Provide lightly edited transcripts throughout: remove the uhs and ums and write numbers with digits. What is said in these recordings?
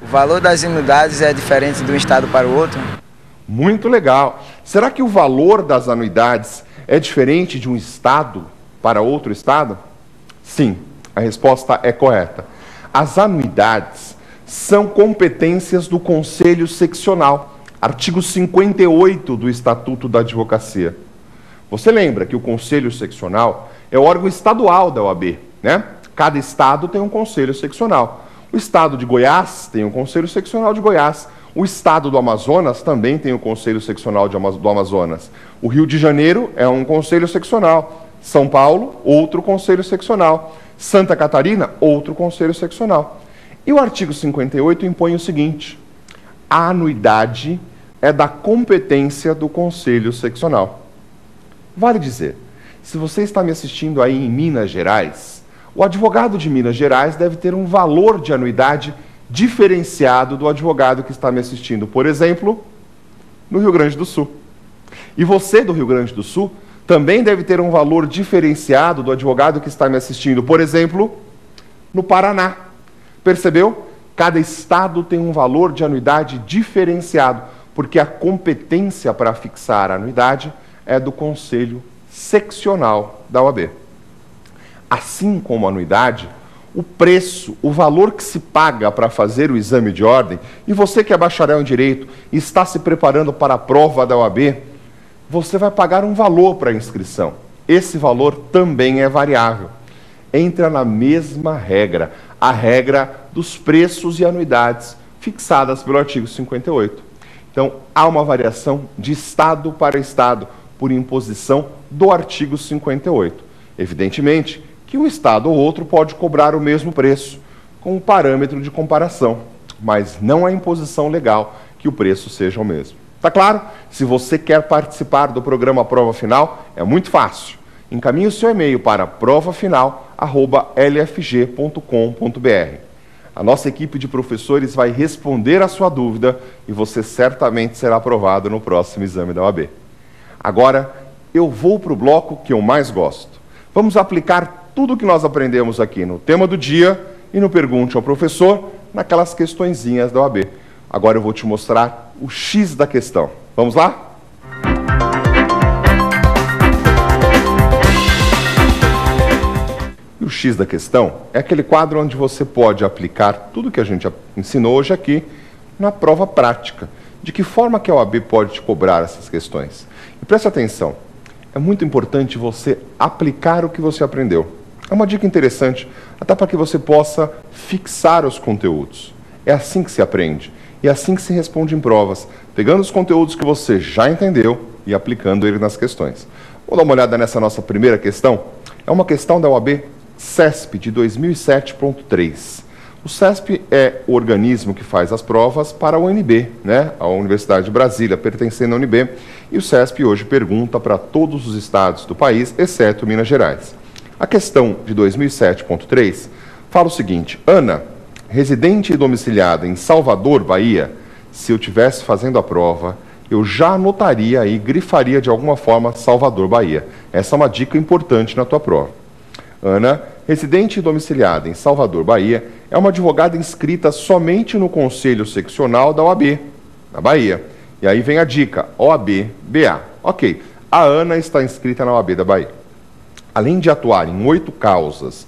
O valor das anuidades é diferente de um estado para o outro? Muito legal. Será que o valor das anuidades é diferente de um estado para outro estado? Sim, a resposta é correta. As anuidades são competências do Conselho Seccional, artigo 58 do Estatuto da Advocacia. Você lembra que o Conselho Seccional é o órgão estadual da OAB, né? Cada estado tem um Conselho Seccional. O estado de Goiás tem o Conselho Seccional de Goiás. O estado do Amazonas também tem o Conselho Seccional do Amazonas. O Rio de Janeiro é um Conselho Seccional. São Paulo, outro Conselho Seccional. Santa Catarina, outro Conselho Seccional. E o artigo 58 impõe o seguinte: a anuidade é da competência do Conselho Seccional. Vale dizer, se você está me assistindo aí em Minas Gerais, o advogado de Minas Gerais deve ter um valor de anuidade diferenciado do advogado que está me assistindo, por exemplo, no Rio Grande do Sul. E você do Rio Grande do Sul também deve ter um valor diferenciado do advogado que está me assistindo, por exemplo, no Paraná. Percebeu? Cada estado tem um valor de anuidade diferenciado, porque a competência para fixar a anuidade é do Conselho Seccional da OAB. Assim como a anuidade, o preço, o valor que se paga para fazer o exame de ordem, e você que é bacharel em Direito e está se preparando para a prova da OAB, você vai pagar um valor para a inscrição. Esse valor também é variável. Entra na mesma regra, a regra dos preços e anuidades fixadas pelo artigo 58. Então, há uma variação de estado para estado, por imposição do artigo 58. Evidentemente que um estado ou outro pode cobrar o mesmo preço, com um parâmetro de comparação, mas não há imposição legal que o preço seja o mesmo. Tá claro? Se você quer participar do programa Prova Final, é muito fácil. Encaminhe o seu e-mail para provafinal@lfg.com.br. A nossa equipe de professores vai responder a sua dúvida e você certamente será aprovado no próximo exame da OAB. Agora, eu vou para o bloco que eu mais gosto. Vamos aplicar tudo o que nós aprendemos aqui no tema do dia e no Pergunte ao Professor, naquelas questõezinhas da OAB. Agora eu vou te mostrar o X da questão. Vamos lá? E o X da questão é aquele quadro onde você pode aplicar tudo que a gente ensinou hoje aqui na prova prática. De que forma que a OAB pode te cobrar essas questões? E preste atenção, é muito importante você aplicar o que você aprendeu. É uma dica interessante, até para que você possa fixar os conteúdos. É assim que se aprende, e é assim que se responde em provas, pegando os conteúdos que você já entendeu e aplicando ele nas questões. Vamos dar uma olhada nessa nossa primeira questão? É uma questão da OAB CESP de 2007.3. O CESP é o organismo que faz as provas para a UNB, né? A Universidade de Brasília, pertencendo à UNB, e o CESP hoje pergunta para todos os estados do país, exceto Minas Gerais. A questão de 2007.3 fala o seguinte: Ana, residente e domiciliada em Salvador, Bahia, se eu estivesse fazendo a prova, eu já anotaria aí, grifaria de alguma forma Salvador, Bahia. Essa é uma dica importante na tua prova. Ana, residente e domiciliada em Salvador, Bahia, é uma advogada inscrita somente no Conselho Seccional da OAB, na Bahia. E aí vem a dica, OAB-BA. Ok, a Ana está inscrita na OAB da Bahia. Além de atuar em 8 causas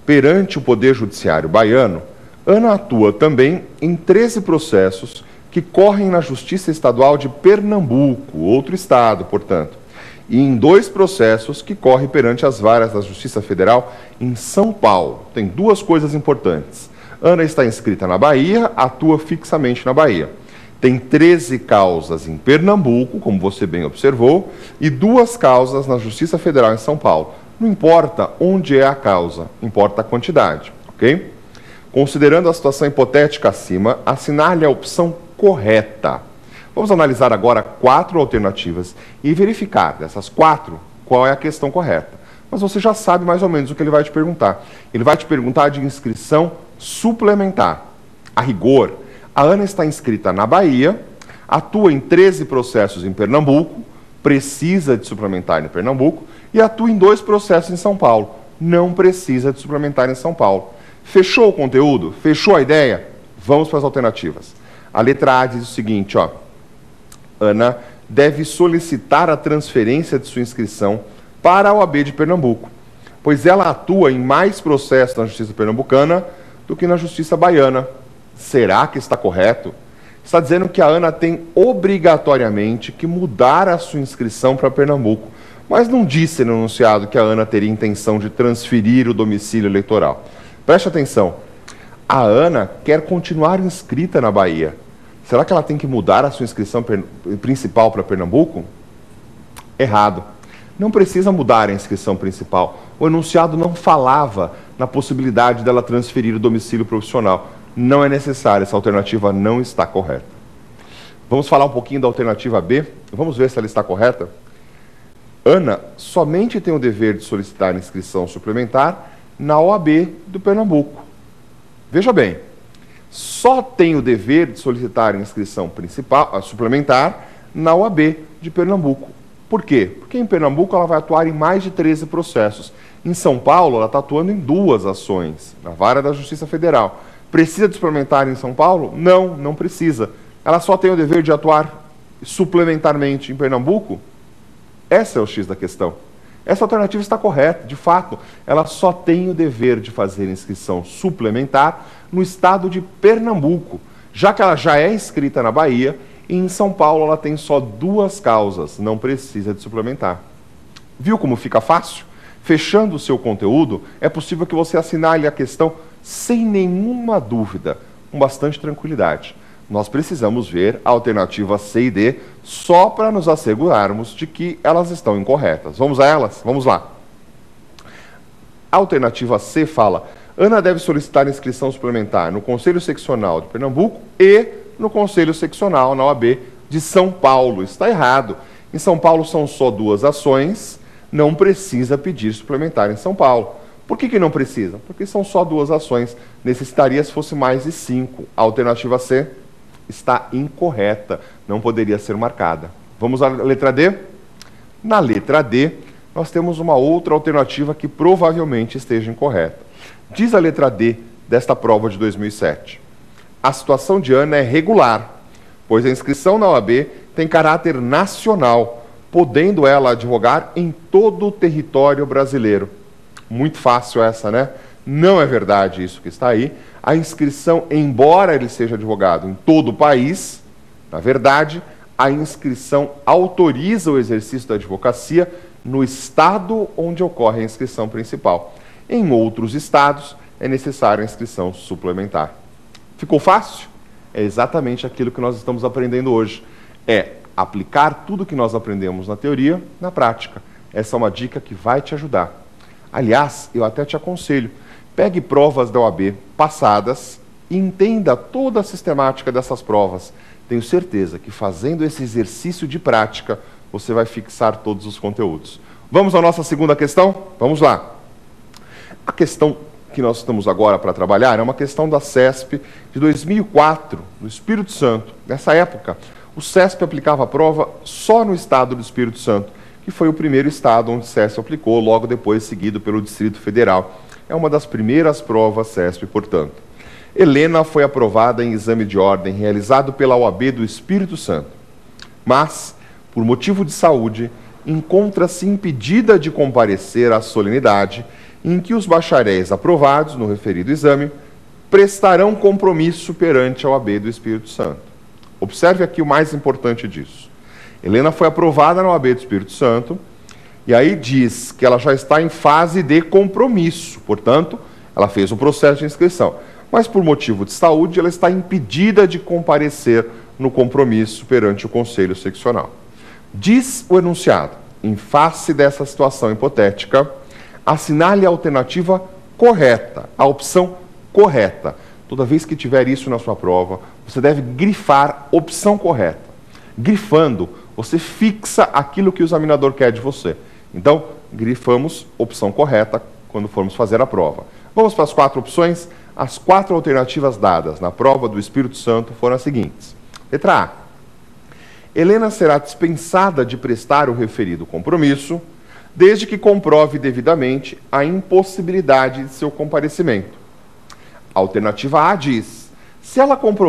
perante o Poder Judiciário baiano, Ana atua também em 13 processos que correm na Justiça Estadual de Pernambuco, outro estado, portanto, e em 2 processos que correm perante as varas da Justiça Federal em São Paulo. Tem 2 coisas importantes. Ana está inscrita na Bahia, atua fixamente na Bahia. Tem 13 causas em Pernambuco, como você bem observou, e 2 causas na Justiça Federal em São Paulo. Não importa onde é a causa, importa a quantidade, ok? Considerando a situação hipotética acima, assinale a opção correta. Vamos analisar agora 4 alternativas e verificar dessas 4 qual é a questão correta. Mas você já sabe mais ou menos o que ele vai te perguntar. Ele vai te perguntar de inscrição suplementar. A rigor, a Ana está inscrita na Bahia, atua em 13 processos em Pernambuco, precisa de suplementar em Pernambuco, e atua em 2 processos em São Paulo, não precisa de suplementar em São Paulo. Fechou o conteúdo? Fechou a ideia? Vamos para as alternativas. A letra A diz o seguinte, ó. Ana deve solicitar a transferência de sua inscrição para a OAB de Pernambuco, pois ela atua em mais processos na Justiça Pernambucana do que na Justiça Baiana. Será que está correto? Está dizendo que a Ana tem obrigatoriamente que mudar a sua inscrição para Pernambuco, mas não disse no enunciado que a Ana teria intenção de transferir o domicílio eleitoral. Preste atenção, a Ana quer continuar inscrita na Bahia. Será que ela tem que mudar a sua inscrição principal para Pernambuco? Errado. Não precisa mudar a inscrição principal. O enunciado não falava na possibilidade dela transferir o domicílio profissional. Não é necessário, essa alternativa não está correta. Vamos falar um pouquinho da alternativa B? Vamos ver se ela está correta? Ana somente tem o dever de solicitar inscrição suplementar na OAB do Pernambuco. Veja bem, só tem o dever de solicitar inscrição suplementar na OAB de Pernambuco. Por quê? Porque em Pernambuco ela vai atuar em mais de 13 processos. Em São Paulo, ela está atuando em 2 ações, na vara da Justiça Federal. Precisa de suplementar em São Paulo? Não, não precisa. Ela só tem o dever de atuar suplementarmente em Pernambuco? Esse é o X da questão. Essa alternativa está correta, de fato. Ela só tem o dever de fazer inscrição suplementar no estado de Pernambuco, já que ela já é inscrita na Bahia, e em São Paulo ela tem só 2 causas, não precisa de suplementar. Viu como fica fácil? Fechando o seu conteúdo, é possível que você assinale a questão sem nenhuma dúvida, com bastante tranquilidade. Nós precisamos ver a alternativa C e D só para nos assegurarmos de que elas estão incorretas. Vamos a elas? Vamos lá. A alternativa C fala: Ana deve solicitar inscrição suplementar no Conselho Seccional de Pernambuco e no Conselho Seccional na OAB de São Paulo. Está errado. Em São Paulo são só 2 ações, não precisa pedir suplementar em São Paulo. Por que não precisa? Porque são só 2 ações. Necessitaria se fosse mais de 5. A alternativa C está incorreta, não poderia ser marcada. Vamos à letra D? Na letra D, nós temos uma outra alternativa que provavelmente esteja incorreta. Diz a letra D desta prova de 2007. A situação de Ana é regular, pois a inscrição na OAB tem caráter nacional, podendo ela advogar em todo o território brasileiro. Muito fácil essa, né? Não é verdade isso que está aí. A inscrição, embora ele seja advogado em todo o país, na verdade, a inscrição autoriza o exercício da advocacia no estado onde ocorre a inscrição principal. Em outros estados, é necessária a inscrição suplementar. Ficou fácil? É exatamente aquilo que nós estamos aprendendo hoje. É aplicar tudo que nós aprendemos na teoria na prática. Essa é uma dica que vai te ajudar. Aliás, eu até te aconselho, pegue provas da OAB passadas e entenda toda a sistemática dessas provas. Tenho certeza que fazendo esse exercício de prática, você vai fixar todos os conteúdos. Vamos à nossa segunda questão? Vamos lá. A questão que nós estamos agora para trabalhar é uma questão da CESP de 2004, no Espírito Santo. Nessa época, o CESP aplicava a prova só no estado do Espírito Santo, que foi o primeiro estado onde o CESP aplicou, logo depois seguido pelo Distrito Federal. É uma das primeiras provas CESP, portanto. Helena foi aprovada em exame de ordem realizado pela OAB do Espírito Santo, mas, por motivo de saúde, encontra-se impedida de comparecer à solenidade em que os bacharéis aprovados no referido exame prestarão compromisso perante a OAB do Espírito Santo. Observe aqui o mais importante disso. Helena foi aprovada na OAB do Espírito Santo, e aí diz que ela já está em fase de compromisso, portanto, ela fez o processo de inscrição. Mas por motivo de saúde, ela está impedida de comparecer no compromisso perante o Conselho Seccional. Diz o enunciado: em face dessa situação hipotética, assinale a alternativa correta, a opção correta. Toda vez que tiver isso na sua prova, você deve grifar opção correta. Grifando, você fixa aquilo que o examinador quer de você. Então, grifamos opção correta quando formos fazer a prova. Vamos para as 4 opções. As 4 alternativas dadas na prova do Espírito Santo foram as seguintes. Letra A. Helena será dispensada de prestar o referido compromisso, desde que comprove devidamente a impossibilidade de seu comparecimento. A alternativa A diz: Se ela comprovar